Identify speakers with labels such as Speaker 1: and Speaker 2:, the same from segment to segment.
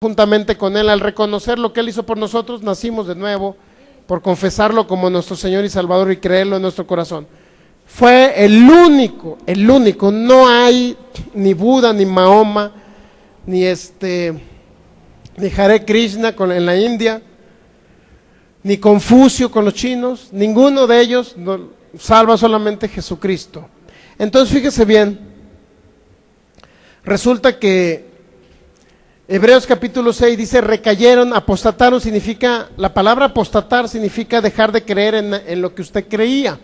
Speaker 1: juntamente con Él. Al reconocer lo que Él hizo por nosotros, nacimos de nuevo, por confesarlo como nuestro Señor y Salvador y creerlo en nuestro corazón. Fue el único, no hay ni Buda, ni Mahoma, ni Hare Krishna en la India, ni Confucio con los chinos, ninguno de ellos salva, solamente Jesucristo. Entonces fíjese bien, resulta que Hebreos capítulo 6 dice, recayeron, apostataron, la palabra apostatar significa dejar de creer en lo que usted creía.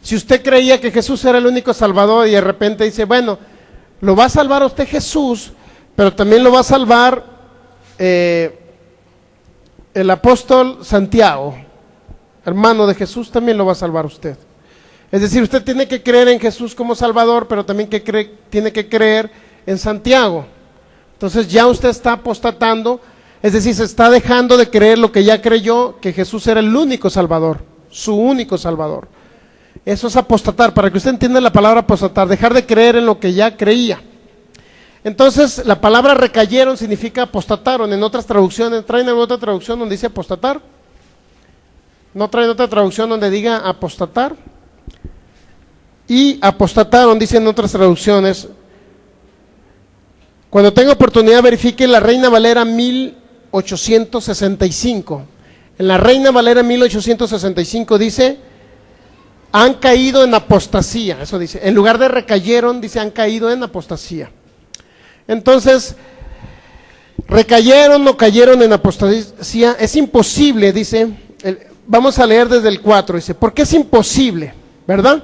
Speaker 1: Si usted creía que Jesús era el único salvador y de repente dice, bueno, lo va a salvar a usted Jesús, pero también lo va a salvar el apóstol Santiago, hermano de Jesús, también lo va a salvar usted. Es decir, usted tiene que creer en Jesús como Salvador, pero también tiene que creer en Santiago. Entonces ya usted está apostatando, es decir, se está dejando de creer lo que ya creyó, que Jesús era el único Salvador, su único Salvador. Eso es apostatar, para que usted entienda la palabra apostatar, dejar de creer en lo que ya creía. Entonces la palabra recayeron significa apostataron. En otras traducciones, ¿traen alguna otra traducción donde dice apostatar? ¿No traen otra traducción donde diga apostatar? Y apostataron, dicen otras traducciones. Cuando tenga oportunidad verifique la Reina Valera 1865. En la Reina Valera 1865 dice, han caído en apostasía, eso dice. En lugar de recayeron, dice, han caído en apostasía. Entonces, recayeron o cayeron en apostasía, es imposible, dice, vamos a leer desde el 4, dice, ¿por qué es imposible? ¿Verdad?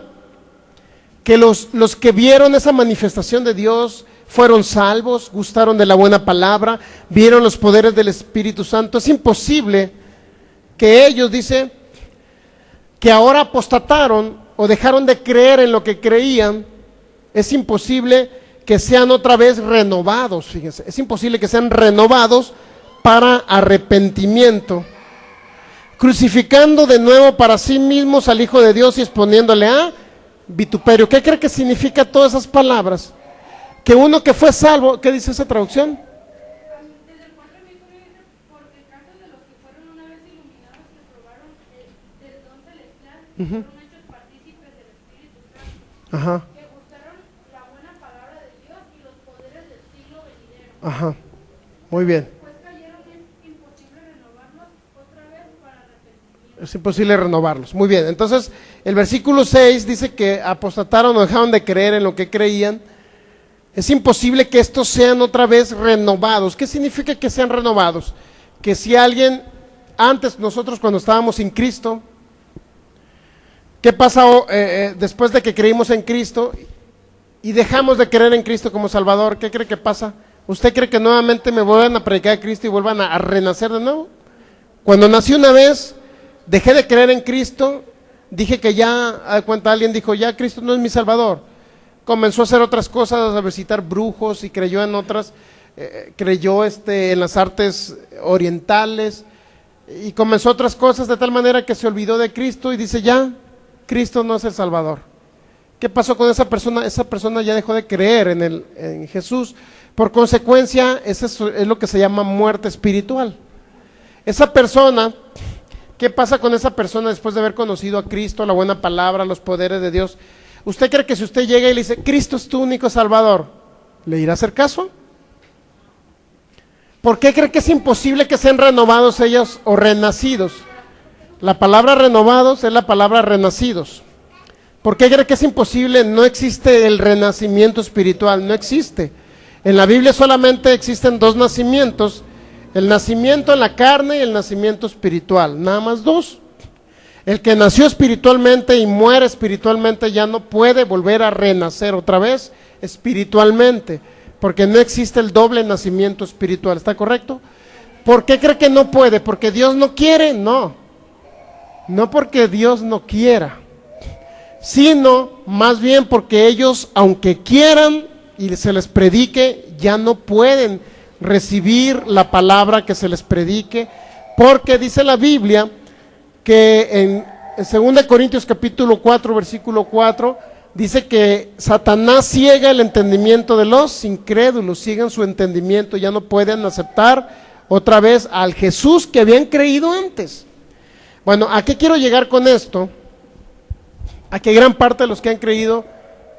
Speaker 1: Que los que vieron esa manifestación de Dios fueron salvos, gustaron de la buena palabra, vieron los poderes del Espíritu Santo. Es imposible que ellos, dice, que ahora apostataron o dejaron de creer en lo que creían, es imposible que sean otra vez renovados, fíjense, es imposible que sean renovados para arrepentimiento, crucificando de nuevo para sí mismos al Hijo de Dios y exponiéndole a vituperio. ¿Qué cree que significa todas esas palabras? Que uno que fue salvo, ¿qué dice esa traducción?
Speaker 2: Desde el 4 dice, porque el caso de los que fueron una vez iluminados que probaron del don celestial, fueron hechos partícipes del Espíritu Santo, que gustaron la buena palabra de Dios y los poderes del siglo venidero.
Speaker 1: Muy bien.
Speaker 2: Pues cayeron, es imposible renovarlos otra vez para arrepentimiento.
Speaker 1: Es imposible renovarlos. Muy bien, entonces el versículo 6 dice que apostataron o dejaron de creer en lo que creían. Es imposible que estos sean otra vez renovados. ¿Qué significa que sean renovados? Que si alguien, antes nosotros cuando estábamos sin Cristo, ¿qué pasa después de que creímos en Cristo y dejamos de creer en Cristo como Salvador? ¿Qué cree que pasa? ¿Usted cree que nuevamente me vuelvan a predicar a Cristo y vuelvan a renacer de nuevo? Cuando nací una vez, dejé de creer en Cristo, dije que ya, a cuenta alguien dijo, ya Cristo no es mi Salvador. Comenzó a hacer otras cosas, a visitar brujos y creyó en otras, creyó en las artes orientales y comenzó otras cosas de tal manera que se olvidó de Cristo y dice ya, Cristo no es el Salvador. ¿Qué pasó con esa persona? Esa persona ya dejó de creer en Jesús. Por consecuencia, eso es lo que se llama muerte espiritual. Esa persona, ¿qué pasa con esa persona después de haber conocido a Cristo, la buena palabra, los poderes de Dios? ¿Usted cree que si usted llega y le dice, Cristo es tu único Salvador, le irá a hacer caso? ¿Por qué cree que es imposible que sean renovados ellos o renacidos? La palabra renovados es la palabra renacidos. ¿Por qué cree que es imposible? No existe el renacimiento espiritual, no existe. En la Biblia solamente existen dos nacimientos, el nacimiento en la carne y el nacimiento espiritual, nada más dos. El que nació espiritualmente y muere espiritualmente ya no puede volver a renacer otra vez espiritualmente, porque no existe el doble nacimiento espiritual, ¿está correcto? ¿Por qué cree que no puede? ¿Porque Dios no quiere? No porque Dios no quiera, sino más bien porque ellos, aunque quieran y se les predique, ya no pueden recibir la palabra que se les predique, porque dice la Biblia que en 2 Corintios capítulo 4, versículo 4, dice que Satanás ciega el entendimiento de los incrédulos, ciegan su entendimiento, ya no pueden aceptar otra vez al Jesús que habían creído antes. Bueno, ¿a qué quiero llegar con esto? A que gran parte de los que han creído,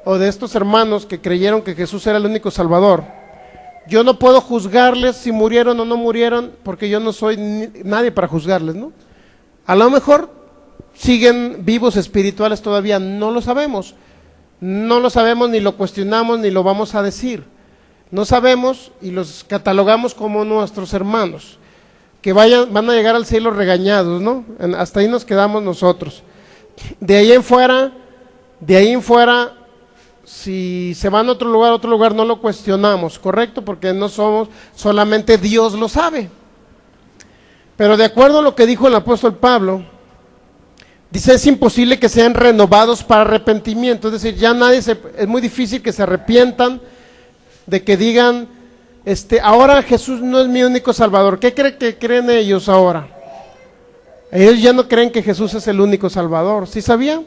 Speaker 1: o de estos hermanos que creyeron que Jesús era el único Salvador, yo no puedo juzgarles si murieron o no murieron, porque yo no soy nadie para juzgarles, ¿no? A lo mejor siguen vivos espirituales todavía, no lo sabemos. No lo sabemos, ni lo cuestionamos, ni lo vamos a decir. No sabemos y los catalogamos como nuestros hermanos, que van a llegar al cielo regañados, ¿no? Hasta ahí nos quedamos nosotros. De ahí en fuera, si se van a otro lugar no lo cuestionamos, ¿correcto? Porque no somos, solamente Dios lo sabe. Pero de acuerdo a lo que dijo el apóstol Pablo, dice, es imposible que sean renovados para arrepentimiento, es decir, ya es muy difícil que se arrepientan de que digan, ahora Jesús no es mi único Salvador. ¿Qué creen ellos ahora? Ellos ya no creen que Jesús es el único Salvador, ¿sí sabían?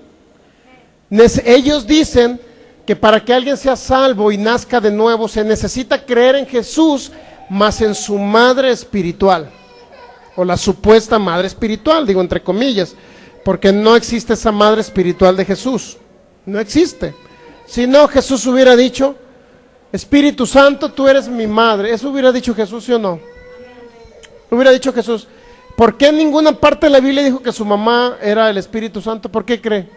Speaker 1: Ellos dicen que para que alguien sea salvo y nazca de nuevo, se necesita creer en Jesús, más en su madre espiritual, o la supuesta madre espiritual, digo entre comillas, porque no existe esa madre espiritual de Jesús, no existe. Si no, Jesús hubiera dicho, Espíritu Santo, tú eres mi madre. Eso hubiera dicho Jesús, ¿sí o no? Hubiera dicho Jesús. ¿Por qué en ninguna parte de la Biblia dijo que su mamá era el Espíritu Santo? ¿Por qué cree?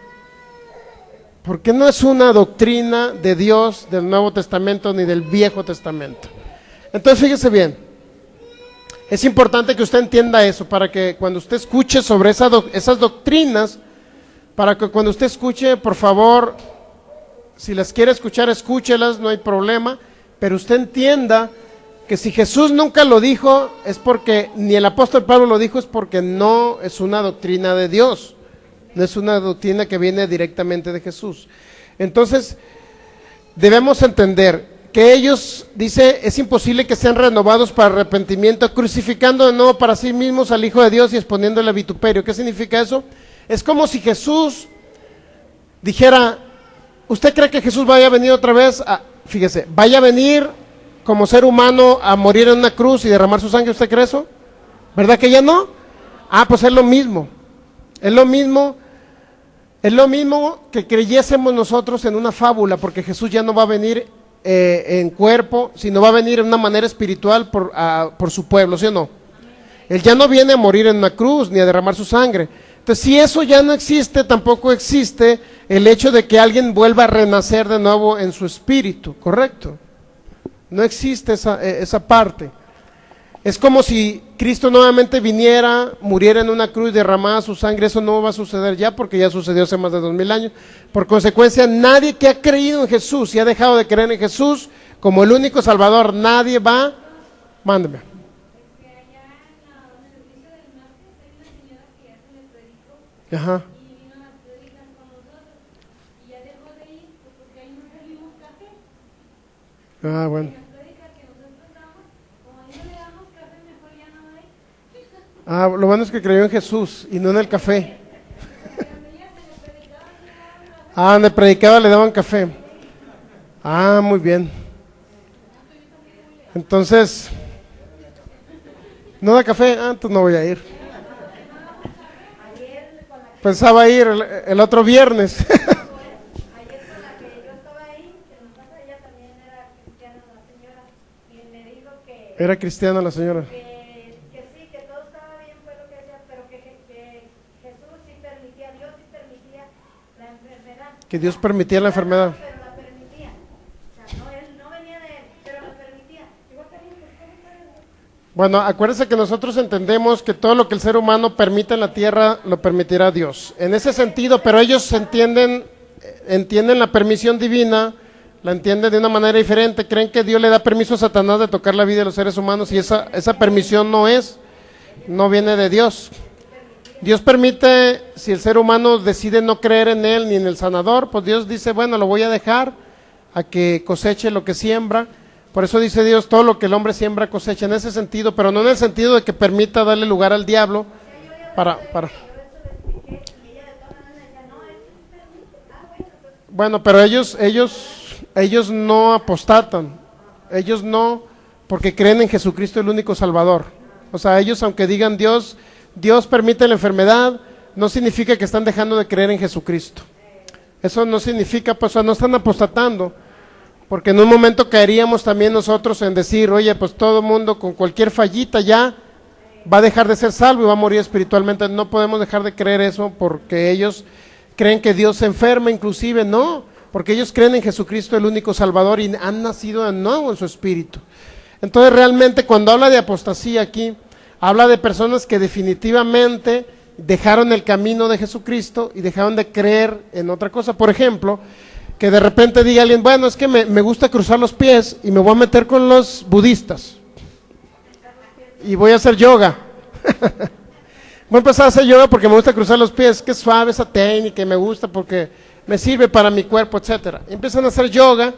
Speaker 1: Porque no es una doctrina de Dios del Nuevo Testamento ni del Viejo Testamento. Entonces fíjese bien, es importante que usted entienda eso, para que cuando usted escuche sobre esas doctrinas, para que cuando usted escuche, por favor, si las quiere escuchar, escúchelas, no hay problema, pero usted entienda que si Jesús nunca lo dijo, es porque, ni el apóstol Pablo lo dijo, es porque no es una doctrina de Dios, no es una doctrina que viene directamente de Jesús. Entonces, debemos entender que ellos, dice, es imposible que sean renovados para arrepentimiento, crucificando de nuevo para sí mismos al Hijo de Dios y exponiéndole a vituperio. ¿Qué significa eso? Es como si Jesús dijera, ¿usted cree que Jesús vaya a venir otra vez? Fíjese, vaya a venir como ser humano a morir en una cruz y derramar su sangre. ¿Usted cree eso? ¿Verdad que ya no? Pues es lo mismo. Es lo mismo que creyésemos nosotros en una fábula, porque Jesús ya no va a venir en cuerpo, sino va a venir en una manera espiritual por su pueblo, ¿sí o no? Él ya no viene a morir en una cruz ni a derramar su sangre. Entonces, si eso ya no existe, tampoco existe el hecho de que alguien vuelva a renacer de nuevo en su espíritu, ¿correcto? No existe esa parte. Es como si Cristo nuevamente viniera, muriera en una cruz y derramara su sangre. Eso no va a suceder ya, porque ya sucedió hace más de 2000 años. Por consecuencia, nadie que ha creído en Jesús y ha dejado de creer en Jesús como el único Salvador, nadie va, mándeme. Ajá.
Speaker 2: Y vino a predicar con nosotros y ya dejó de ir porque ahí no servimos café.
Speaker 1: Bueno.
Speaker 2: Y las prédicas que nosotros damos, como ahí no le damos café, mejor ya no hay.
Speaker 1: Lo bueno es que creyó en Jesús y no en el café. En el predicado le daban café. Muy bien. Entonces, ¿no da café? Entonces no voy a ir. Pensaba ir el otro viernes.
Speaker 3: Ayer con la que yo estaba ahí, que en casa ella también era cristiana la señora, y me dijo que...
Speaker 1: Era cristiana la señora.
Speaker 3: Que sí, que todo estaba bien, fue lo que decía, pero que Jesús sí permitía, Dios sí permitía la enfermedad.
Speaker 1: Que Dios permitía la enfermedad.
Speaker 3: Pero la permitía. O sea, él no venía de él, pero la permitía. Igual también, pues, ¿cómo puede ser?
Speaker 1: Bueno, acuérdense que nosotros entendemos que todo lo que el ser humano permite en la tierra, lo permitirá Dios. En ese sentido, pero ellos entienden la permisión divina, la entienden de una manera diferente, creen que Dios le da permiso a Satanás de tocar la vida de los seres humanos, y esa permisión no viene de Dios. Dios permite, si el ser humano decide no creer en Él ni en el sanador, pues Dios dice, bueno, lo voy a dejar a que coseche lo que siembra. Por eso dice Dios, todo lo que el hombre siembra cosecha, en ese sentido, pero no en el sentido de que permita darle lugar al diablo para... Bueno, pero ellos no apostatan, ellos no, porque creen en Jesucristo el único Salvador. O sea, ellos aunque digan Dios permite la enfermedad, no significa que están dejando de creer en Jesucristo. Eso no significa, pues, o sea, no están apostatando, porque en un momento caeríamos también nosotros en decir, oye, pues todo mundo con cualquier fallita ya va a dejar de ser salvo y va a morir espiritualmente. No podemos dejar de creer eso porque ellos creen que Dios se enferma, inclusive no, porque ellos creen en Jesucristo el único Salvador y han nacido de nuevo en su espíritu. Entonces realmente cuando habla de apostasía aquí, habla de personas que definitivamente dejaron el camino de Jesucristo y dejaron de creer en otra cosa. Por ejemplo, que de repente diga alguien, bueno, es que me gusta cruzar los pies y me voy a meter con los budistas y voy a hacer yoga. Voy a empezar a hacer yoga porque me gusta cruzar los pies, que suave esa técnica y me gusta porque me sirve para mi cuerpo, etcétera. Empiezan a hacer yoga,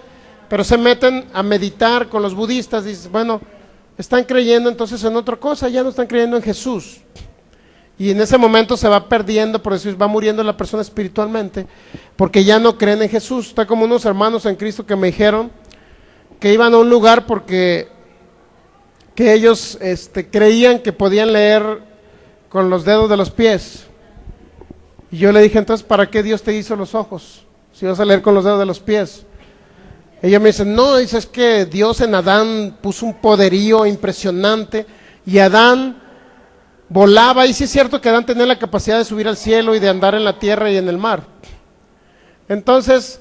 Speaker 1: pero se meten a meditar con los budistas y dicen, bueno, están creyendo entonces en otra cosa, ya no están creyendo en Jesús. Y en ese momento se va perdiendo, por decir, va muriendo la persona espiritualmente, porque ya no creen en Jesús. Está como unos hermanos en Cristo que me dijeron que iban a un lugar porque que ellos creían que podían leer con los dedos de los pies. Y yo le dije, entonces, ¿para qué Dios te hizo los ojos? Si vas a leer con los dedos de los pies. Ella me dice, no, dice, es que Dios en Adán puso un poderío impresionante y Adán volaba, y sí es cierto que Adán tenía la capacidad de subir al cielo y de andar en la tierra y en el mar. Entonces,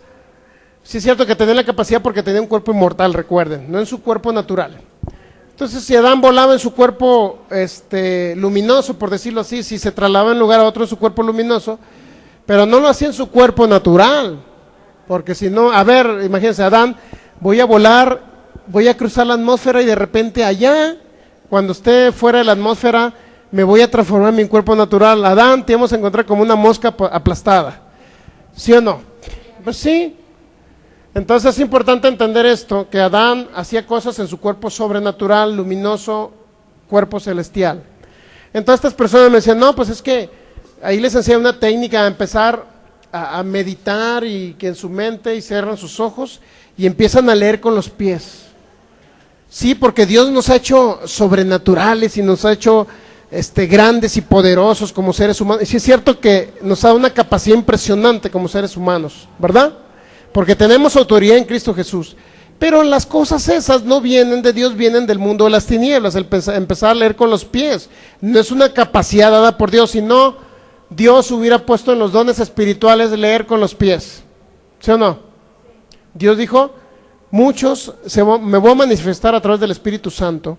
Speaker 1: sí es cierto que tenía la capacidad porque tenía un cuerpo inmortal, recuerden, no en su cuerpo natural. Entonces, si Adán volaba en su cuerpo luminoso, por decirlo así, si se trasladaba de un lugar a otro en su cuerpo luminoso, pero no lo hacía en su cuerpo natural, porque si no, a ver, imagínense, Adán, voy a volar, voy a cruzar la atmósfera y de repente allá, cuando esté fuera de la atmósfera, me voy a transformar en mi cuerpo natural. Adán, te vamos a encontrar como una mosca aplastada, ¿sí o no? Pues sí. Entonces es importante entender esto, que Adán hacía cosas en su cuerpo sobrenatural, luminoso, cuerpo celestial. Entonces estas personas me decían, no, pues es que ahí les enseñé una técnica a empezar a meditar y que en su mente y cierran sus ojos y empiezan a leer con los pies. Sí, porque Dios nos ha hecho sobrenaturales y nos ha hecho grandes y poderosos como seres humanos. Y sí es cierto que nos da una capacidad impresionante como seres humanos, ¿verdad? Porque tenemos autoridad en Cristo Jesús. Pero las cosas esas no vienen de Dios, vienen del mundo de las tinieblas. Empezar a leer con los pies no es una capacidad dada por Dios, sino Dios hubiera puesto en los dones espirituales de leer con los pies, ¿sí o no? Dios dijo, muchos me voy a manifestar a través del Espíritu Santo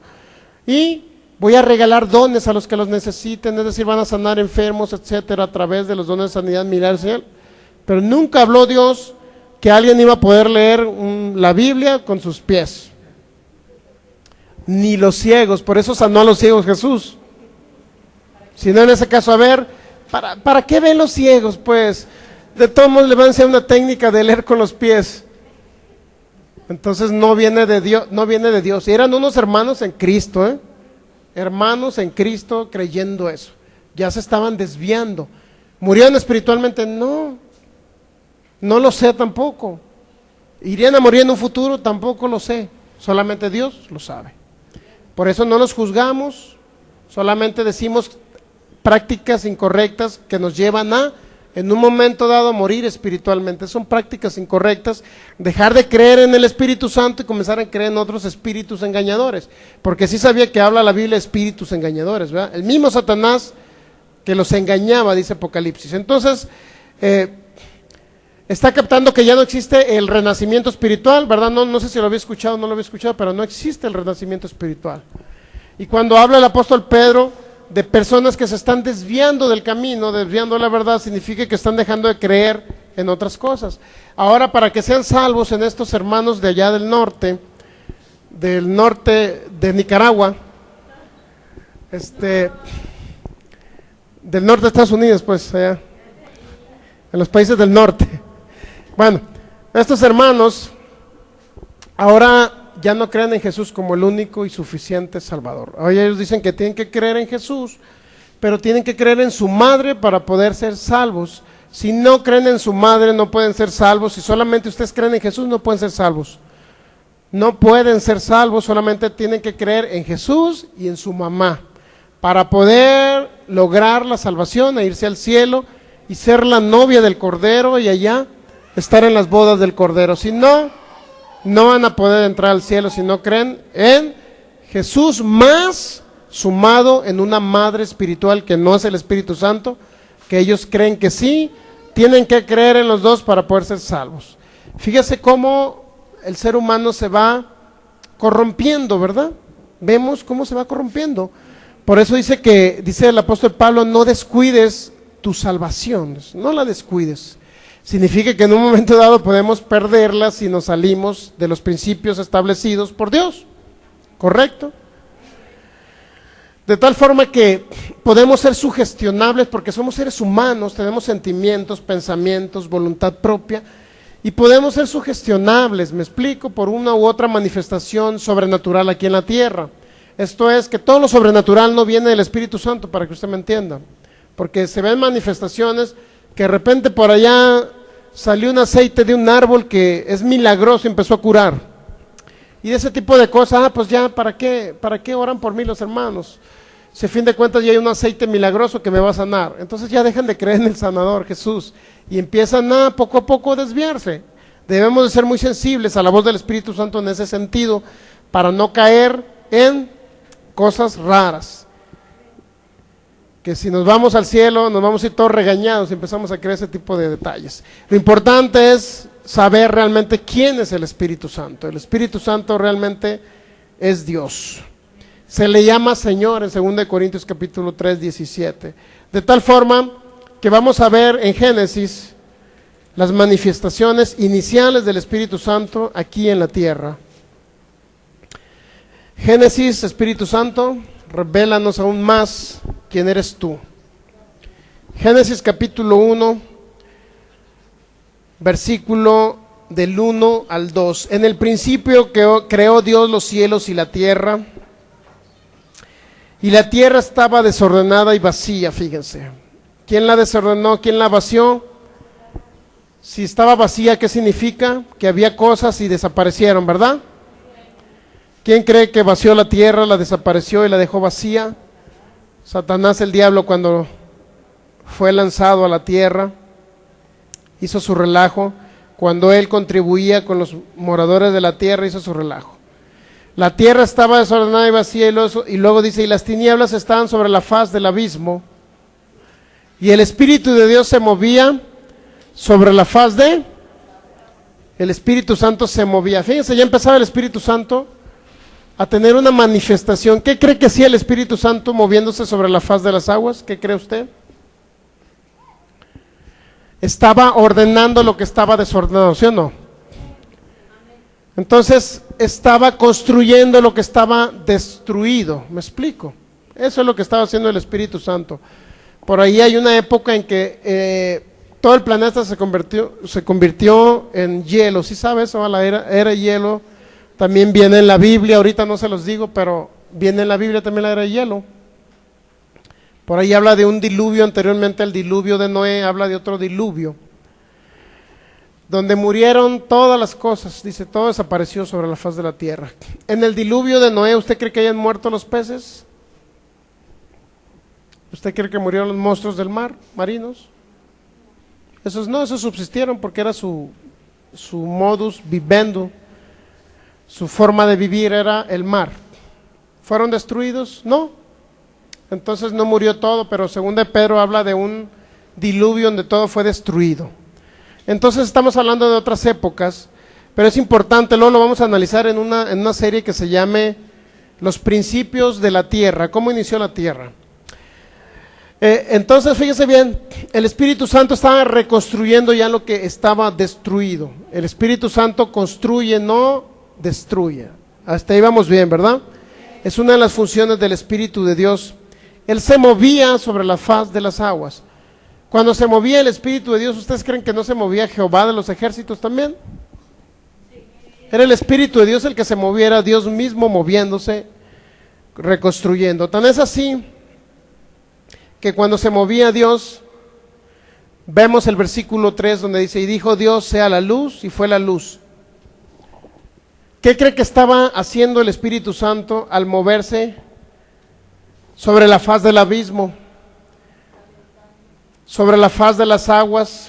Speaker 1: y voy a regalar dones a los que los necesiten, es decir, van a sanar enfermos, etcétera, a través de los dones de sanidad, milagros. Pero nunca habló Dios que alguien iba a poder leer la Biblia con sus pies, ni los ciegos. Por eso sanó a los ciegos Jesús. Si no, en ese caso, a ver, ¿para qué ven los ciegos? Pues de todos modos le van a enseñar una técnica de leer con los pies. Entonces no viene de Dios, Y eran unos hermanos en Cristo, hermanos en Cristo creyendo eso. Ya se estaban desviando. ¿Murieron espiritualmente? No lo sé tampoco. ¿Irían a morir en un futuro? Tampoco lo sé. Solamente Dios lo sabe. Por eso no los juzgamos, solamente decimos prácticas incorrectas que nos llevan a, en un momento dado, morir espiritualmente. Son prácticas incorrectas, dejar de creer en el Espíritu Santo y comenzar a creer en otros espíritus engañadores. Porque sí sabía que habla la Biblia de espíritus engañadores, ¿verdad? El mismo Satanás que los engañaba, dice Apocalipsis. Entonces, está captando que ya no existe el renacimiento espiritual, ¿verdad? No sé si lo había escuchado o no lo había escuchado, pero no existe el renacimiento espiritual. Y cuando habla el apóstol Pedro de personas que se están desviando del camino, desviando de la verdad, significa que están dejando de creer en otras cosas. Ahora, para que sean salvos en estos hermanos de allá del norte de Nicaragua, del norte de Estados Unidos, pues, allá, en los países del norte. Bueno, estos hermanos ahora ya no creen en Jesús como el único y suficiente Salvador. Hoy ellos dicen que tienen que creer en Jesús, pero tienen que creer en su madre para poder ser salvos, Si no creen en su madre, no pueden ser salvos. Si solamente ustedes creen en Jesús, no pueden ser salvos. No pueden ser salvos, solamente tienen que creer en Jesús y en su mamá para poder lograr la salvación e irse al cielo y ser la novia del Cordero y allá estar en las bodas del Cordero. Si no, no van a poder entrar al cielo si no creen en Jesús más sumado en una madre espiritual que no es el Espíritu Santo, que ellos creen que sí, tienen que creer en los dos para poder ser salvos. Fíjese cómo el ser humano se va corrompiendo, ¿verdad? Vemos cómo se va corrompiendo. Por eso dice el apóstol Pablo, no descuides tu salvación, no la descuides. Significa que en un momento dado podemos perderla si nos salimos de los principios establecidos por Dios, ¿correcto? De tal forma que podemos ser sugestionables porque somos seres humanos, tenemos sentimientos, pensamientos, voluntad propia, y podemos ser sugestionables, me explico, por una u otra manifestación sobrenatural aquí en la tierra. Esto es que todo lo sobrenatural no viene del Espíritu Santo, para que usted me entienda, porque se ven manifestaciones que de repente por allá salió un aceite de un árbol que es milagroso y empezó a curar. Y de ese tipo de cosas, pues ya, ¿para qué oran por mí los hermanos? Si a fin de cuentas ya hay un aceite milagroso que me va a sanar. Entonces ya dejan de creer en el sanador Jesús y empiezan a poco a desviarse. Debemos de ser muy sensibles a la voz del Espíritu Santo en ese sentido para no caer en cosas raras. Que si nos vamos al cielo nos vamos a ir todos regañados y empezamos a creer ese tipo de detalles. Lo importante es saber realmente quién es el Espíritu Santo. El Espíritu Santo realmente es Dios. Se le llama Señor en 2 Corintios capítulo 3, 17. De tal forma que vamos a ver en Génesis las manifestaciones iniciales del Espíritu Santo aquí en la tierra. Génesis, Espíritu Santo, revélanos aún más quién eres tú. Génesis capítulo 1, versículo del 1 al 2. En el principio creó Dios los cielos y la tierra estaba desordenada y vacía, fíjense. ¿Quién la desordenó? ¿Quién la vació? Si estaba vacía, ¿qué significa? Que había cosas y desaparecieron, ¿verdad? ¿Quién cree que vació la tierra, la desapareció y la dejó vacía? Satanás, el diablo, cuando fue lanzado a la tierra, hizo su relajo. Cuando él contribuía con los moradores de la tierra, hizo su relajo. La tierra estaba desordenada y vacía, y luego dice, y las tinieblas estaban sobre la faz del abismo, y el Espíritu de Dios se movía sobre la faz el Espíritu Santo se movía. Fíjense, ya empezaba el Espíritu Santo a tener una manifestación. ¿Qué cree que hacía el Espíritu Santo moviéndose sobre la faz de las aguas? ¿Qué cree usted? Estaba ordenando lo que estaba desordenado, ¿sí o no? Entonces estaba construyendo lo que estaba destruido, ¿me explico? Eso es lo que estaba haciendo el Espíritu Santo. Por ahí hay una época en que todo el planeta se convirtió en hielo, ¿sí sabe eso? La era de hielo también viene en la Biblia, ahorita no se los digo, pero viene en la Biblia también la era de hielo. Por ahí habla de un diluvio, anteriormente al diluvio de Noé, habla de otro diluvio, donde murieron todas las cosas, dice, todo desapareció sobre la faz de la tierra. En el diluvio de Noé, ¿usted cree que hayan muerto los peces? ¿Usted cree que murieron los monstruos del mar, marinos? Esos subsistieron porque era su modus vivendi, su forma de vivir era el mar. ¿Fueron destruidos? No. Entonces no murió todo, pero según de Pedro habla de un diluvio donde todo fue destruido. Entonces estamos hablando de otras épocas, pero es importante, luego lo vamos a analizar en una serie que se llame Los principios de la tierra, cómo inició la tierra. Entonces fíjese bien, el Espíritu Santo estaba reconstruyendo ya lo que estaba destruido. El Espíritu Santo construye, no destruye. Hasta ahí vamos bien, ¿verdad? Es una de las funciones del Espíritu de Dios. Él se movía sobre la faz de las aguas. Cuando se movía el Espíritu de Dios, ¿ustedes creen que no se movía Jehová de los ejércitos también? Era el Espíritu de Dios el que se movía, era Dios mismo moviéndose, reconstruyendo. Tan es así que cuando se movía Dios, vemos el versículo 3 donde dice, y dijo Dios sea la luz, y fue la luz. ¿Qué cree que estaba haciendo el Espíritu Santo al moverse sobre la faz del abismo, sobre la faz de las aguas?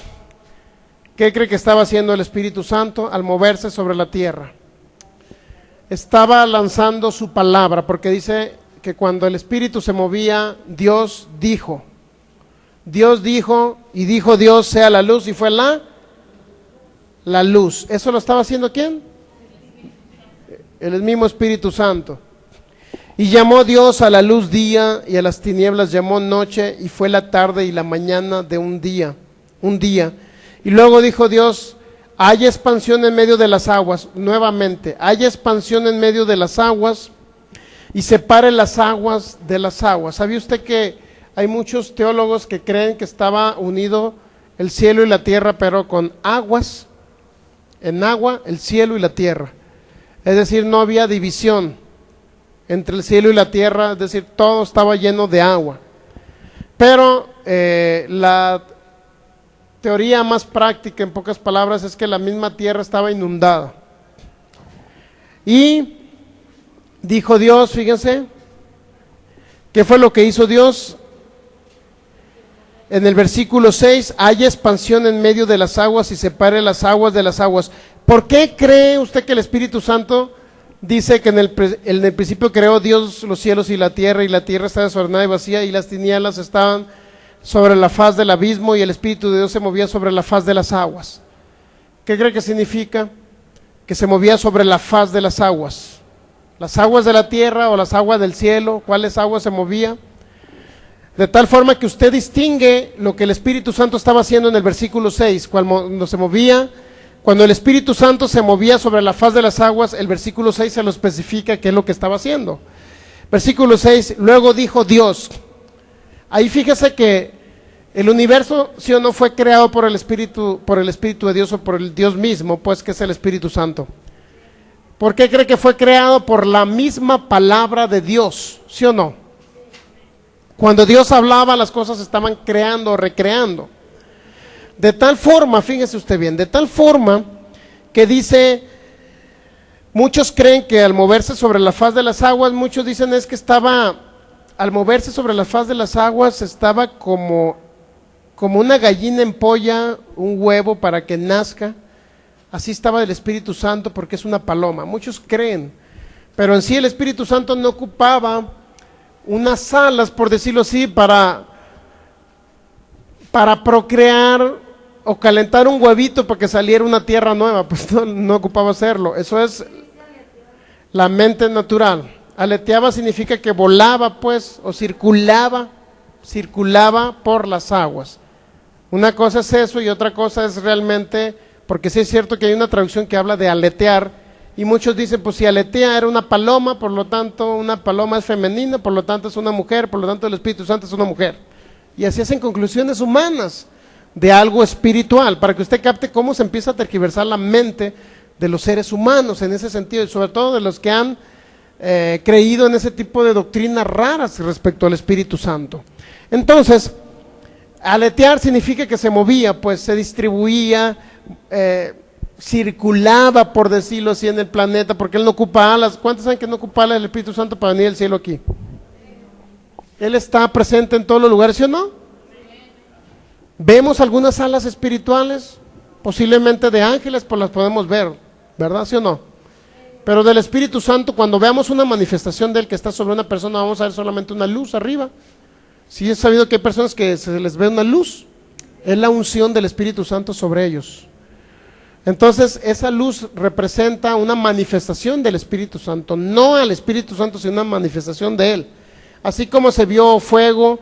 Speaker 1: ¿Qué cree que estaba haciendo el Espíritu Santo al moverse sobre la tierra? Estaba lanzando su palabra, porque dice que cuando el Espíritu se movía, Dios dijo, y dijo Dios sea la luz, y fue la luz. ¿Eso lo estaba haciendo quién? El mismo Espíritu Santo. Y llamó Dios a la luz día, y a las tinieblas llamó noche, y fue la tarde y la mañana de un día. Y luego dijo Dios, haya expansión en medio de las aguas, nuevamente, haya expansión en medio de las aguas, y separe las aguas de las aguas. ¿Sabía usted que hay muchos teólogos que creen que estaba unido el cielo y la tierra, pero con aguas, en agua, el cielo y la tierra? Es decir, no había división entre el cielo y la tierra, es decir, todo estaba lleno de agua. Pero la teoría más práctica, en pocas palabras, es que la misma tierra estaba inundada. Y dijo Dios, fíjense, ¿qué fue lo que hizo Dios? En el versículo 6, haya expansión en medio de las aguas y separe las aguas de las aguas. ¿Por qué cree usted que el Espíritu Santo dice que en el principio creó Dios los cielos y la tierra estaba desordenada y vacía, y las tinieblas estaban sobre la faz del abismo, y el Espíritu de Dios se movía sobre la faz de las aguas? ¿Qué cree que significa? Que se movía sobre la faz de las aguas. ¿Las aguas de la tierra o las aguas del cielo? ¿Cuáles aguas se movía? De tal forma que usted distingue lo que el Espíritu Santo estaba haciendo en el versículo 6, cuando el Espíritu Santo se movía sobre la faz de las aguas, el versículo 6 se lo especifica qué es lo que estaba haciendo. Versículo 6, luego dijo Dios. Ahí fíjese que el universo, sí o no, fue creado por el Espíritu de Dios, o por el Dios mismo, pues, que es el Espíritu Santo. ¿Por qué cree que fue creado? Por la misma palabra de Dios, ¿sí o no? Cuando Dios hablaba, las cosas se estaban creando o recreando. De tal forma, fíjese usted bien, de tal forma que dice, muchos creen que al moverse sobre la faz de las aguas, muchos dicen es que al moverse sobre la faz de las aguas, estaba como una gallina en polla, un huevo para que nazca. Así estaba el Espíritu Santo, porque es una paloma. Muchos creen, pero en sí el Espíritu Santo no ocupaba unas alas, por decirlo así, para procrear o calentar un huevito para que saliera una tierra nueva. Pues no ocupaba hacerlo. Eso es la mente natural. Aleteaba significa que volaba, pues, o circulaba por las aguas. Una cosa es eso, y otra cosa es realmente, porque sí es cierto que hay una traducción que habla de aletear, y muchos dicen, pues si aletea era una paloma, por lo tanto una paloma es femenina, por lo tanto es una mujer, por lo tanto el Espíritu Santo es una mujer. Y así hacen conclusiones humanas de algo espiritual, para que usted capte cómo se empieza a tergiversar la mente de los seres humanos en ese sentido, y sobre todo de los que han creído en ese tipo de doctrinas raras respecto al Espíritu Santo. Entonces, aletear significa que se movía, pues se distribuía, circulaba, por decirlo así, en el planeta, porque Él no ocupa alas. ¿Cuántos saben que no ocupa alas el Espíritu Santo para venir al cielo aquí? Él está presente en todos los lugares, ¿sí o no? Vemos algunas alas espirituales, posiblemente de ángeles, pues las podemos ver, ¿verdad? ¿Sí o no? Pero del Espíritu Santo, cuando veamos una manifestación de Él que está sobre una persona, vamos a ver solamente una luz arriba. Sí, he sabido que hay personas que se les ve una luz, es la unción del Espíritu Santo sobre ellos. Entonces, esa luz representa una manifestación del Espíritu Santo, no al Espíritu Santo, sino una manifestación de Él. Así como se vio fuego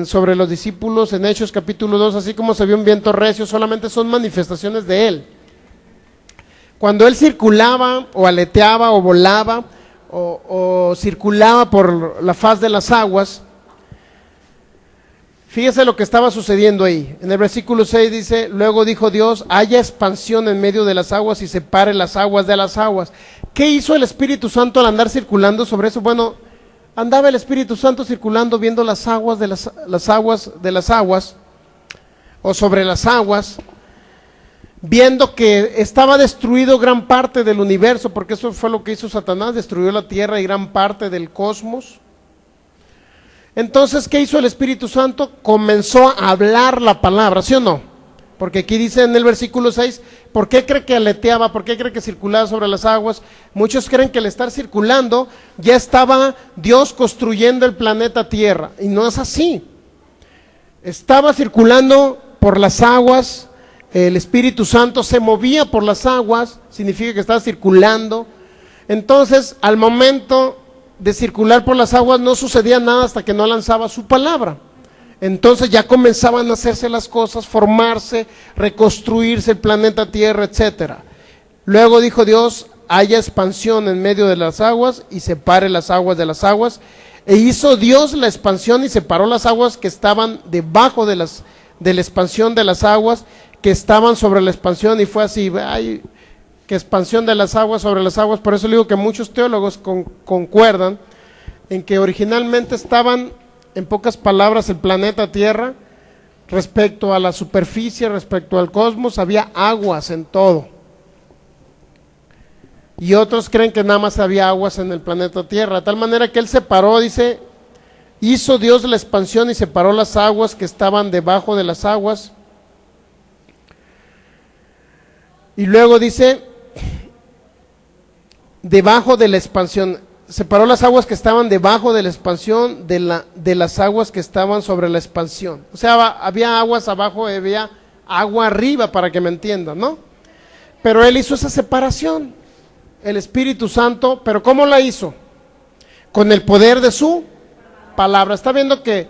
Speaker 1: sobre los discípulos en Hechos capítulo 2, así como se vio un viento recio, solamente son manifestaciones de Él. Cuando Él circulaba, o aleteaba, o volaba, o circulaba por la faz de las aguas, fíjese lo que estaba sucediendo ahí. En el versículo 6 dice, luego dijo Dios, haya expansión en medio de las aguas y separe las aguas de las aguas. ¿Qué hizo el Espíritu Santo al andar circulando sobre eso? Bueno, andaba el Espíritu Santo circulando, viendo las aguas de las aguas, o sobre las aguas, viendo que estaba destruido gran parte del universo, porque eso fue lo que hizo Satanás, destruyó la tierra y gran parte del cosmos. Entonces, ¿qué hizo el Espíritu Santo? Comenzó a hablar la palabra, ¿sí o no? Porque aquí dice en el versículo 6, ¿por qué cree que aleteaba? ¿Por qué cree que circulaba sobre las aguas? Muchos creen que al estar circulando ya estaba Dios construyendo el planeta Tierra, y no es así. Estaba circulando por las aguas, el Espíritu Santo se movía por las aguas, significa que estaba circulando. Entonces, al momento de circular por las aguas no sucedía nada hasta que no lanzaba su palabra. Entonces ya comenzaban a hacerse las cosas, formarse, reconstruirse el planeta Tierra, etcétera. Luego dijo Dios, haya expansión en medio de las aguas y separe las aguas de las aguas. E hizo Dios la expansión y separó las aguas que estaban debajo de la expansión de las aguas que estaban sobre la expansión, y fue así. Ay, que expansión de las aguas sobre las aguas. Por eso le digo que muchos teólogos concuerdan en que originalmente estaban, en pocas palabras, el planeta Tierra, respecto a la superficie, respecto al cosmos, había aguas en todo. Y otros creen que nada más había aguas en el planeta Tierra, de tal manera que él separó, dice, hizo Dios la expansión y separó las aguas que estaban debajo de las aguas. Y luego dice, debajo de la expansión, separó las aguas que estaban debajo de la expansión de las aguas que estaban sobre la expansión. O sea, había aguas abajo y había agua arriba, para que me entiendan, ¿no? Pero él hizo esa separación, el Espíritu Santo. ¿Pero cómo la hizo? Con el poder de su palabra. Está viendo que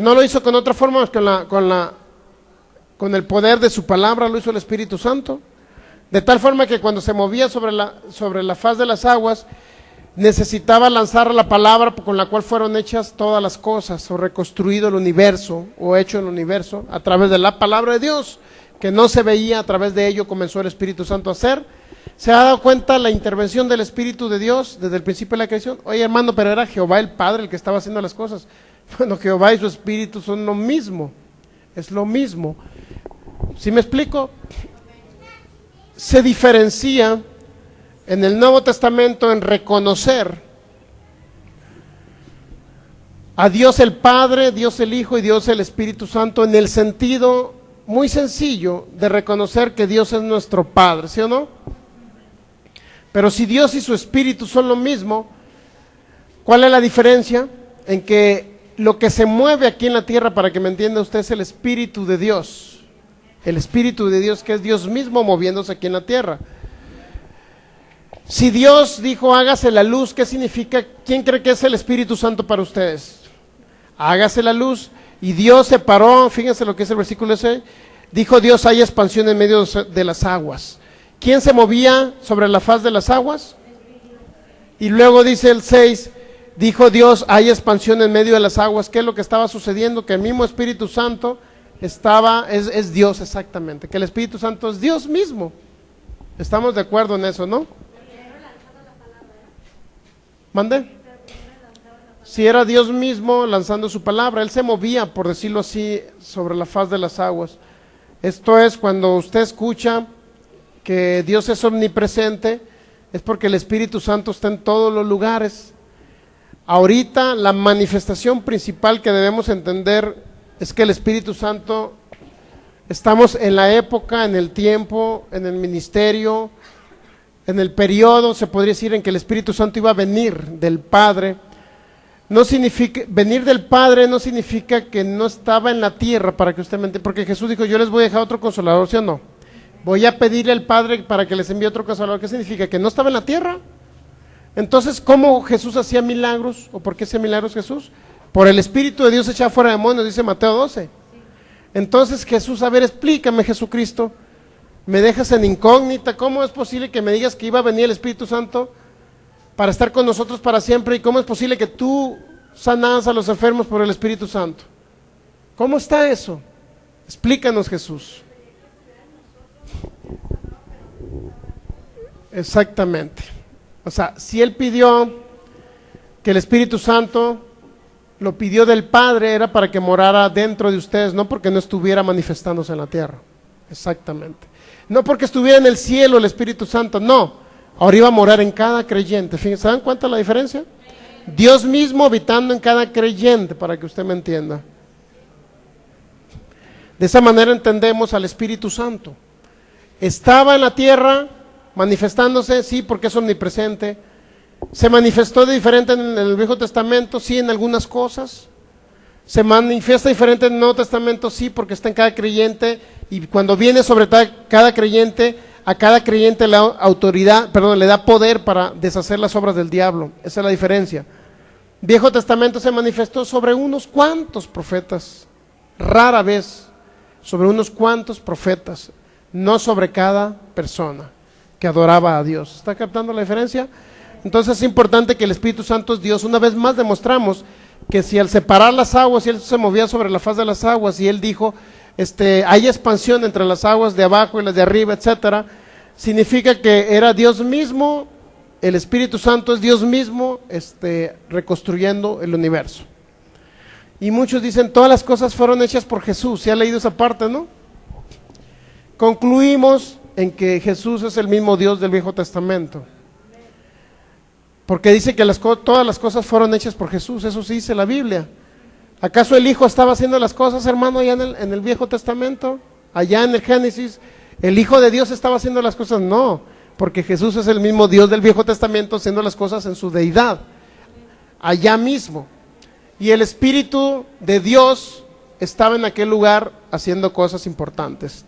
Speaker 1: no lo hizo con otra forma más que con el poder de su palabra, lo hizo el Espíritu Santo. De tal forma que cuando se movía sobre la faz de las aguas, necesitaba lanzar la palabra con la cual fueron hechas todas las cosas, o reconstruido el universo, o hecho el universo, a través de la palabra de Dios, que no se veía. A través de ello comenzó el Espíritu Santo a hacer. ¿Se ha dado cuenta la intervención del Espíritu de Dios desde el principio de la creación? Oye, hermano, pero era Jehová el Padre el que estaba haciendo las cosas. Bueno, Jehová y su Espíritu son lo mismo, es lo mismo. ¿Sí me explico? Se diferencia en el Nuevo Testamento en reconocer a Dios el Padre, Dios el Hijo y Dios el Espíritu Santo, en el sentido muy sencillo de reconocer que Dios es nuestro Padre, ¿sí o no? Pero si Dios y su Espíritu son lo mismo, ¿cuál es la diferencia? En que lo que se mueve aquí en la tierra, para que me entienda usted, es el Espíritu de Dios. El Espíritu de Dios, que es Dios mismo moviéndose aquí en la tierra. Si Dios dijo hágase la luz, ¿qué significa? ¿Quién cree que es el Espíritu Santo para ustedes? Hágase la luz. Y Dios separó, fíjense lo que es el versículo 6, dijo Dios hay expansión en medio de las aguas. ¿Quién se movía sobre la faz de las aguas? Y luego dice el 6, dijo Dios hay expansión en medio de las aguas. ¿Qué es lo que estaba sucediendo? Que el mismo Espíritu Santo es Dios exactamente, que el Espíritu Santo es Dios mismo. Estamos de acuerdo en eso, ¿no? ¿Mande? Si era Dios mismo lanzando su palabra, él se movía, por decirlo así, sobre la faz de las aguas. Esto es, cuando usted escucha que Dios es omnipresente, es porque el Espíritu Santo está en todos los lugares. Ahorita la manifestación principal que debemos entender es que el Espíritu Santo, estamos en la época, en el tiempo, en el ministerio, en el periodo, se podría decir, en que el Espíritu Santo iba a venir del Padre. No significa, venir del Padre no significa que no estaba en la tierra, para que usted me entienda, porque Jesús dijo, yo les voy a dejar otro consolador, ¿sí o no? Voy a pedirle al Padre para que les envíe otro consolador. ¿Qué significa? ¿Que no estaba en la tierra? Entonces, ¿cómo Jesús hacía milagros? ¿O por qué hacía milagros Jesús? Por el Espíritu de Dios echaba fuera demonios, dice Mateo 12. Entonces Jesús, a ver, explícame, Jesucristo, me dejas en incógnita. ¿Cómo es posible que me digas que iba a venir el Espíritu Santo para estar con nosotros para siempre? ¿Y cómo es posible que tú sanas a los enfermos por el Espíritu Santo? ¿Cómo está eso? Explícanos, Jesús. Exactamente. O sea, si Él pidió que el Espíritu Santo lo pidió del Padre era para que morara dentro de ustedes, no porque no estuviera manifestándose en la tierra. Exactamente. No porque estuviera en el cielo el Espíritu Santo, no. Ahora iba a morar en cada creyente. Fíjense, ¿se dan cuenta la diferencia? Dios mismo habitando en cada creyente, para que usted me entienda. De esa manera entendemos al Espíritu Santo. Estaba en la tierra manifestándose, sí, porque es omnipresente. Se manifestó de diferente en el Viejo Testamento, sí, en algunas cosas. Se manifiesta diferente en el Nuevo Testamento, sí, porque está en cada creyente. Y cuando viene sobre cada creyente, a cada creyente le da autoridad, perdón, le da poder para deshacer las obras del diablo. Esa es la diferencia. Viejo Testamento se manifestó sobre unos cuantos profetas, rara vez sobre unos cuantos profetas, no sobre cada persona que adoraba a Dios. ¿Está captando la diferencia? Entonces es importante que el Espíritu Santo es Dios. Una vez más demostramos que si al separar las aguas y Él se movía sobre la faz de las aguas y Él dijo, hay expansión entre las aguas de abajo y las de arriba, etcétera, significa que era Dios mismo, el Espíritu Santo es Dios mismo, reconstruyendo el universo. Y muchos dicen, todas las cosas fueron hechas por Jesús. ¿Se ha leído esa parte, no? Concluimos en que Jesús es el mismo Dios del Viejo Testamento. Porque dice que todas las cosas fueron hechas por Jesús, eso sí dice la Biblia. ¿Acaso el Hijo estaba haciendo las cosas, hermano, allá en el Viejo Testamento? Allá en el Génesis, ¿el Hijo de Dios estaba haciendo las cosas? No, porque Jesús es el mismo Dios del Viejo Testamento haciendo las cosas en su deidad, allá mismo. Y el Espíritu de Dios estaba en aquel lugar haciendo cosas importantes.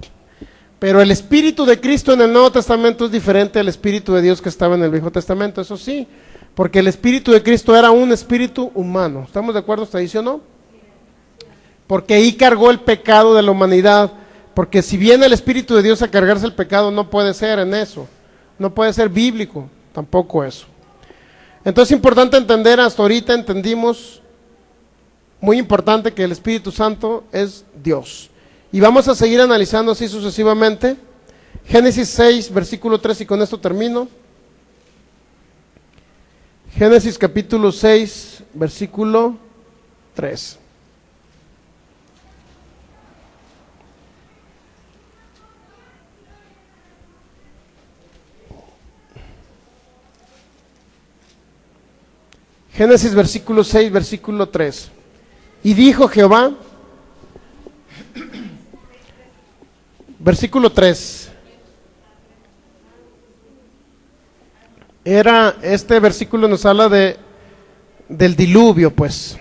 Speaker 1: Pero el Espíritu de Cristo en el Nuevo Testamento es diferente al Espíritu de Dios que estaba en el Viejo Testamento, eso sí, porque el Espíritu de Cristo era un espíritu humano. ¿Estamos de acuerdo hasta ahí, sí o no? Porque ahí cargó el pecado de la humanidad, porque si viene el Espíritu de Dios a cargarse el pecado, no puede ser en eso, no puede ser bíblico, tampoco eso. Entonces es importante entender, hasta ahorita entendimos, muy importante, que el Espíritu Santo es Dios. Y vamos a seguir analizando así sucesivamente. Génesis 6, versículo 3, y con esto termino. Génesis capítulo 6, versículo 3. Génesis versículo 6, versículo 3. Y dijo Jehová, versículo 3. Este versículo nos habla del diluvio, pues.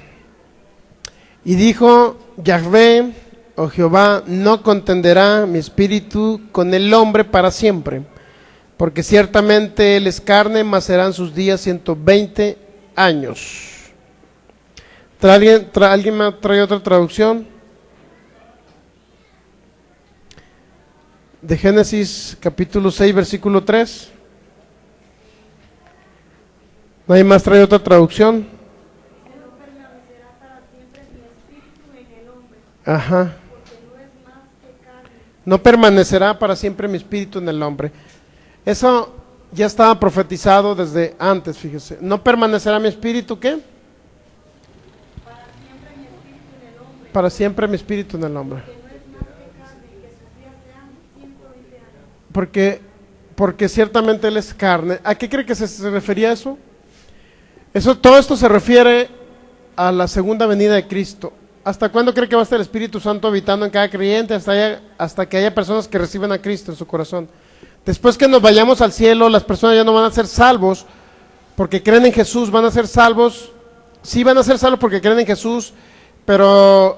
Speaker 1: Y dijo Yahvé, o Jehová, no contenderá mi espíritu con el hombre para siempre, porque ciertamente él es carne, mas serán sus días 120 años. ¿Alguien me trae otra traducción? De Génesis capítulo 6, versículo 3. ¿Nadie más trae otra traducción?
Speaker 3: No permanecerá para siempre mi espíritu en el hombre.
Speaker 1: Ajá.
Speaker 3: Porque no es más que carne.
Speaker 1: No permanecerá para siempre mi espíritu en el hombre. Eso ya estaba profetizado desde antes, fíjese. No permanecerá mi espíritu, ¿qué?
Speaker 3: Para siempre mi espíritu en el hombre.
Speaker 1: Para siempre mi espíritu en el hombre.
Speaker 3: Que no es más que carne, que sus días sean 120 años.
Speaker 1: Porque ciertamente él es carne. ¿A qué cree que se refería eso? Todo esto se refiere a la segunda venida de Cristo. ¿Hasta cuándo cree que va a estar el Espíritu Santo habitando en cada creyente? Hasta que haya personas que reciben a Cristo en su corazón. Después que nos vayamos al cielo, las personas ya no van a ser salvos porque creen en Jesús, van a ser salvos. Sí van a ser salvos porque creen en Jesús, pero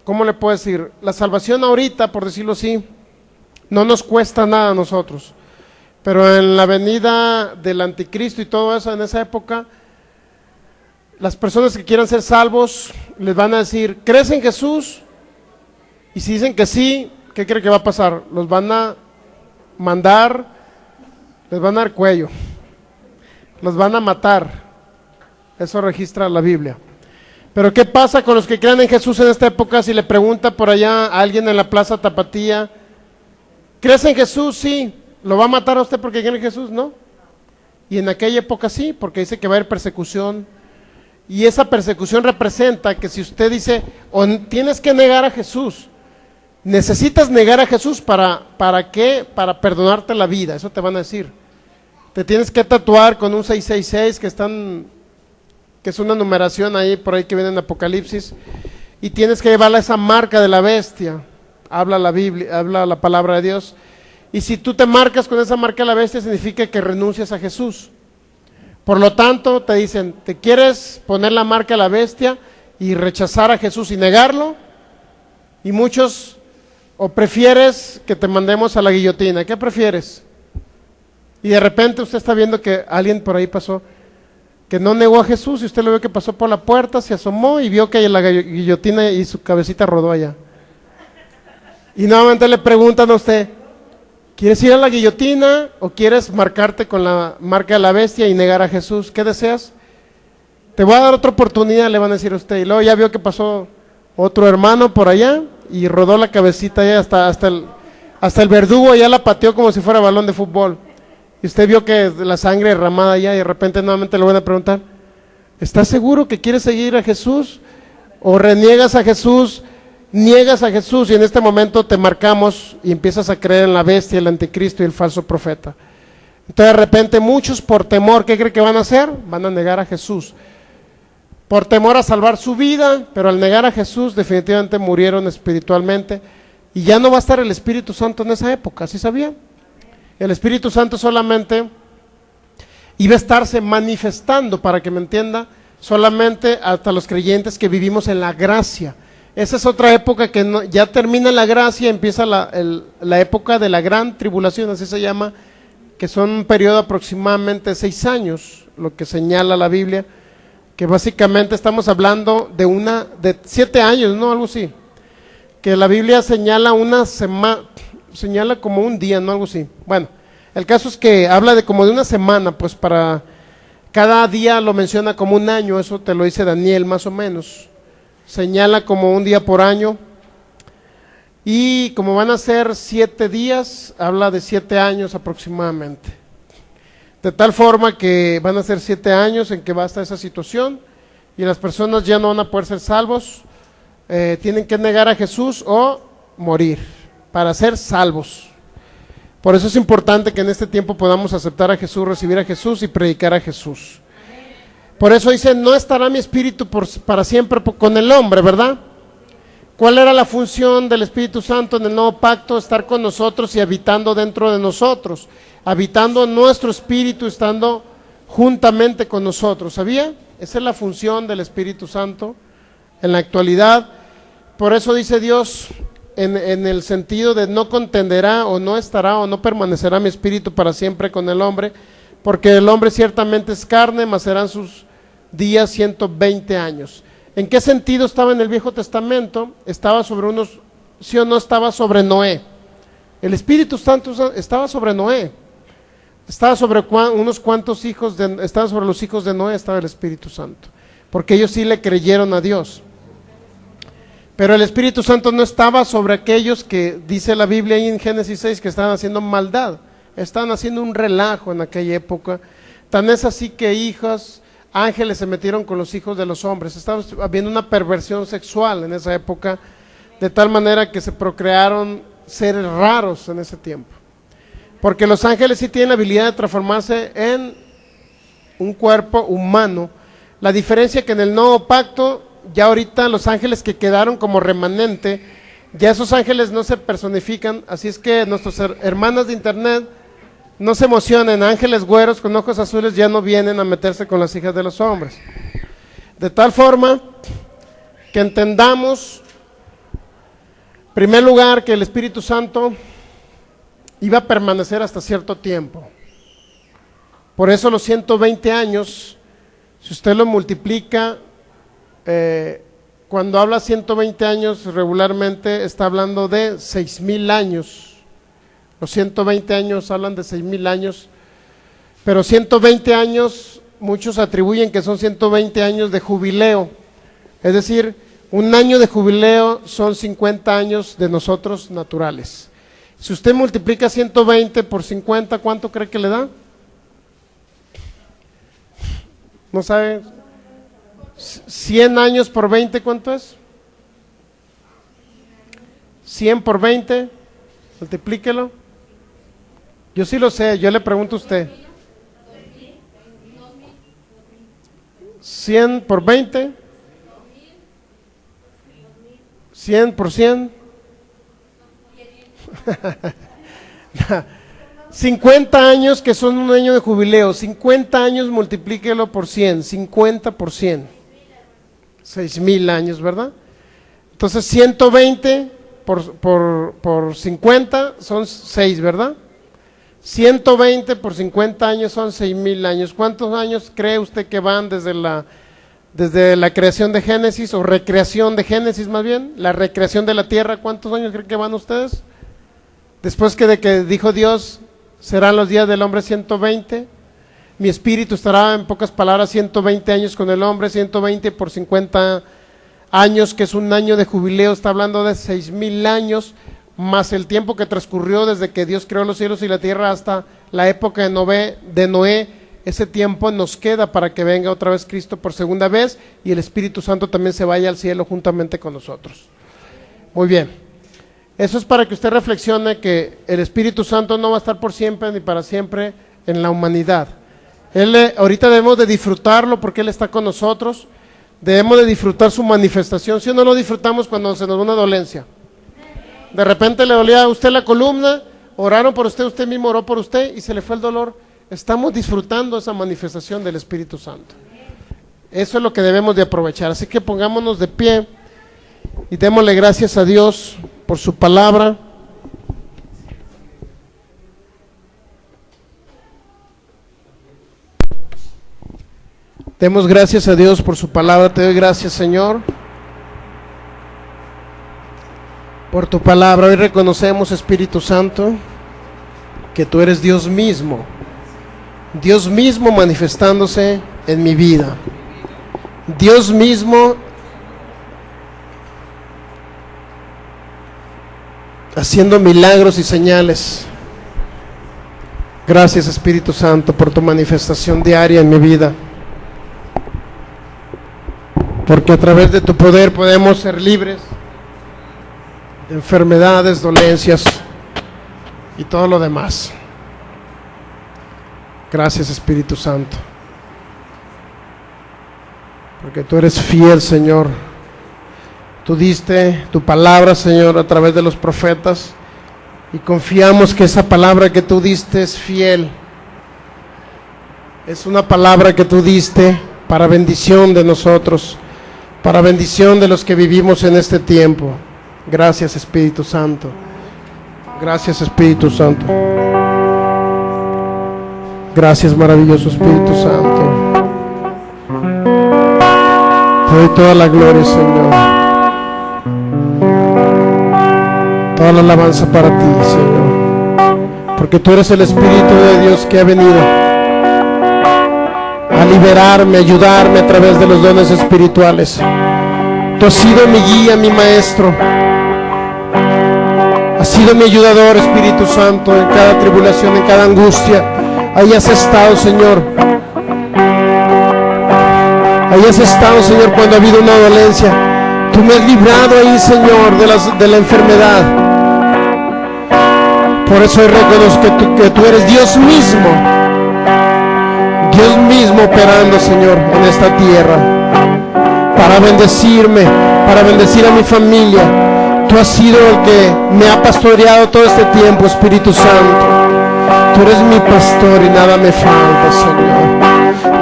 Speaker 1: ¿cómo le puedo decir? La salvación ahorita, por decirlo así, no nos cuesta nada a nosotros. Pero en la venida del anticristo y todo eso, en esa época, las personas que quieran ser salvos les van a decir, ¿crees en Jesús? Y si dicen que sí, ¿qué cree que va a pasar? Los van a mandar, les van a dar cuello, los van a matar. Eso registra la Biblia. Pero ¿qué pasa con los que creen en Jesús en esta época? Si le pregunta por allá a alguien en la plaza Tapatía, ¿crees en Jesús? Sí. ¿Lo va a matar a usted porque cree en Jesús? No. Y en aquella época sí, porque dice que va a haber persecución Y esa persecución representa que si usted dice, o tienes que negar a Jesús, necesitas negar a Jesús ¿para qué? Para perdonarte la vida, eso te van a decir. Te tienes que tatuar con un 666 que es una numeración ahí por ahí que viene en Apocalipsis, y tienes que llevarla esa marca de la bestia, habla la Biblia, habla la palabra de Dios, y si tú te marcas con esa marca de la bestia significa que renuncias a Jesús. Por lo tanto te dicen, ¿te quieres poner la marca de la bestia y rechazar a Jesús y negarlo? Y muchos, o prefieres que te mandemos a la guillotina, ¿qué prefieres? Y de repente usted está viendo que alguien por ahí pasó, que no negó a Jesús, y usted lo vio que pasó por la puerta, se asomó y vio que la guillotina y su cabecita rodó allá. Y nuevamente le preguntan a usted, ¿quieres ir a la guillotina o quieres marcarte con la marca de la bestia y negar a Jesús? ¿Qué deseas? Te voy a dar otra oportunidad, le van a decir a usted. Y luego ya vio que pasó otro hermano por allá y rodó la cabecita allá hasta el verdugo ya la pateó como si fuera balón de fútbol. Y usted vio que la sangre derramada allá y de repente nuevamente le van a preguntar, ¿estás seguro que quieres seguir a Jesús? ¿O reniegas a Jesús? Niegas a Jesús y en este momento te marcamos y empiezas a creer en la bestia, el anticristo y el falso profeta. Entonces de repente muchos por temor, ¿qué creen que van a hacer? Van a negar a Jesús. Por temor a salvar su vida, pero al negar a Jesús definitivamente murieron espiritualmente y ya no va a estar el Espíritu Santo en esa época, ¿sí sabían? El Espíritu Santo solamente iba a estarse manifestando, para que me entienda, solamente hasta los creyentes que vivimos en la gracia. Esa es otra época que ya termina la gracia, empieza la época de la gran tribulación, así se llama, que son un periodo aproximadamente 6 años, lo que señala la Biblia, que básicamente estamos hablando de 7 años, ¿no? Algo así, que la Biblia señala una semana, señala como un día, ¿no? Algo así. Bueno, el caso es que habla de como de una semana, pues para cada día lo menciona como un año, eso te lo dice Daniel más o menos. Señala como un día por año, y como van a ser 7 días, habla de 7 años aproximadamente, de tal forma que van a ser 7 años en que va a estar esa situación, y las personas ya no van a poder ser salvos, tienen que negar a Jesús o morir, para ser salvos. Por eso es importante que en este tiempo podamos aceptar a Jesús, recibir a Jesús y predicar a Jesús. Por eso dice, no estará mi espíritu para siempre con el hombre, ¿verdad? ¿Cuál era la función del Espíritu Santo en el nuevo pacto? Estar con nosotros y habitando dentro de nosotros, habitando nuestro espíritu, estando juntamente con nosotros, ¿sabía? Esa es la función del Espíritu Santo en la actualidad. Por eso dice Dios, en el sentido de no contenderá o no estará o no permanecerá mi espíritu para siempre con el hombre, porque el hombre ciertamente es carne, mas serán sus días 120 años. ¿En qué sentido estaba en el Viejo Testamento? Estaba sobre unos, sí o no, estaba sobre Noé. El Espíritu Santo estaba sobre Noé. Estaba sobre unos cuantos hijos, estaba sobre los hijos de Noé, estaba el Espíritu Santo. Porque ellos sí le creyeron a Dios. Pero el Espíritu Santo no estaba sobre aquellos que, dice la Biblia ahí en Génesis 6, que estaban haciendo maldad. Estaban haciendo un relajo en aquella época. Tan es así que ángeles se metieron con los hijos de los hombres. Estaba habiendo una perversión sexual en esa época, de tal manera que se procrearon seres raros en ese tiempo. Porque los ángeles sí tienen la habilidad de transformarse en un cuerpo humano. La diferencia es que en el nuevo pacto, ya ahorita los ángeles que quedaron como remanente, ya esos ángeles no se personifican. Así es que nuestros hermanos de internet, no se emocionen, ángeles güeros con ojos azules ya no vienen a meterse con las hijas de los hombres. De tal forma que entendamos, en primer lugar, que el Espíritu Santo iba a permanecer hasta cierto tiempo. Por eso los 120 años, si usted lo multiplica, cuando habla 120 años regularmente está hablando de 6,000 años. Los 120 años hablan de 6,000 años, pero 120 años muchos atribuyen que son 120 años de jubileo, es decir, un año de jubileo son 50 años de nosotros naturales. Si usted multiplica 120 por 50, ¿cuánto cree que le da? ¿No sabe? 100 años por 20, ¿cuánto es? 100 por 20, multiplíquelo. Yo sí lo sé, yo le pregunto a usted. 100 por 20, 100 por 100. 50 años que son un año de jubileo, 50 años multiplíquelo por 100, 50 por 100, 6,000 años, ¿verdad? Entonces 120 por 50 son 6, ¿verdad? 120 por 50 años son 6,000 años. ¿Cuántos años cree usted que van desde la creación de Génesis, o recreación de Génesis más bien, la recreación de la tierra? ¿Cuántos años creen que van ustedes? Después de que dijo Dios, serán los días del hombre 120, mi espíritu estará, en pocas palabras, 120 años con el hombre, 120 por 50 años, que es un año de jubileo, está hablando de 6,000 años, más el tiempo que transcurrió desde que Dios creó los cielos y la tierra hasta la época de Noé. Ese tiempo nos queda para que venga otra vez Cristo por segunda vez y el Espíritu Santo también se vaya al cielo juntamente con nosotros. Muy bien, eso es para que usted reflexione que el Espíritu Santo no va a estar por siempre ni para siempre en la humanidad. Ahorita debemos de disfrutarlo porque Él está con nosotros, debemos de disfrutar su manifestación. Si no lo disfrutamos cuando se nos da una dolencia, de repente le dolía a usted la columna, oraron por usted, usted mismo oró por usted y se le fue el dolor. Estamos disfrutando esa manifestación del Espíritu Santo. Eso es lo que debemos de aprovechar. Así que pongámonos de pie y démosle gracias a Dios por su palabra. Demos gracias a Dios por su palabra. Te doy gracias, Señor, por tu palabra. Hoy reconocemos, Espíritu Santo, que tú eres Dios mismo manifestándose en mi vida, Dios mismo haciendo milagros y señales. Gracias, Espíritu Santo, por tu manifestación diaria en mi vida, porque a través de tu poder podemos ser libres de enfermedades, dolencias y todo lo demás. Gracias, Espíritu Santo, porque tú eres fiel, Señor. Tú diste tu palabra, Señor, a través de los profetas, y confiamos que esa palabra que tú diste es fiel. Es una palabra que tú diste para bendición de nosotros, para bendición de los que vivimos en este tiempo. Gracias, Espíritu Santo. Gracias, Espíritu Santo. Gracias, maravilloso Espíritu Santo. Te doy toda la gloria, Señor. Toda la alabanza para ti, Señor, porque tú eres el Espíritu de Dios que ha venido a liberarme, a ayudarme a través de los dones espirituales. Tú has sido mi guía, mi maestro. Has sido mi ayudador, Espíritu Santo, en cada tribulación, en cada angustia. Ahí has estado, Señor. Ahí has estado, Señor, cuando ha habido una dolencia. Tú me has librado ahí, Señor, de la enfermedad. Por eso hoy reconozco que tú eres Dios mismo operando, Señor, en esta tierra, para bendecirme, para bendecir a mi familia. Tú has sido el que me ha pastoreado todo este tiempo, Espíritu Santo. Tú eres mi pastor y nada me falta, Señor.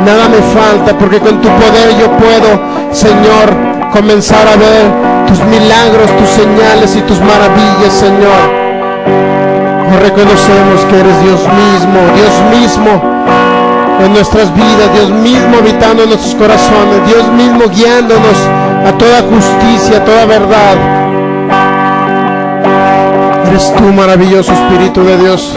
Speaker 1: Nada me falta, porque con tu poder yo puedo, Señor, comenzar a ver tus milagros, tus señales y tus maravillas, Señor. Hoy reconocemos que eres Dios mismo en nuestras vidas, Dios mismo habitando en nuestros corazones, Dios mismo guiándonos a toda justicia, a toda verdad. Eres tú, maravilloso Espíritu de Dios.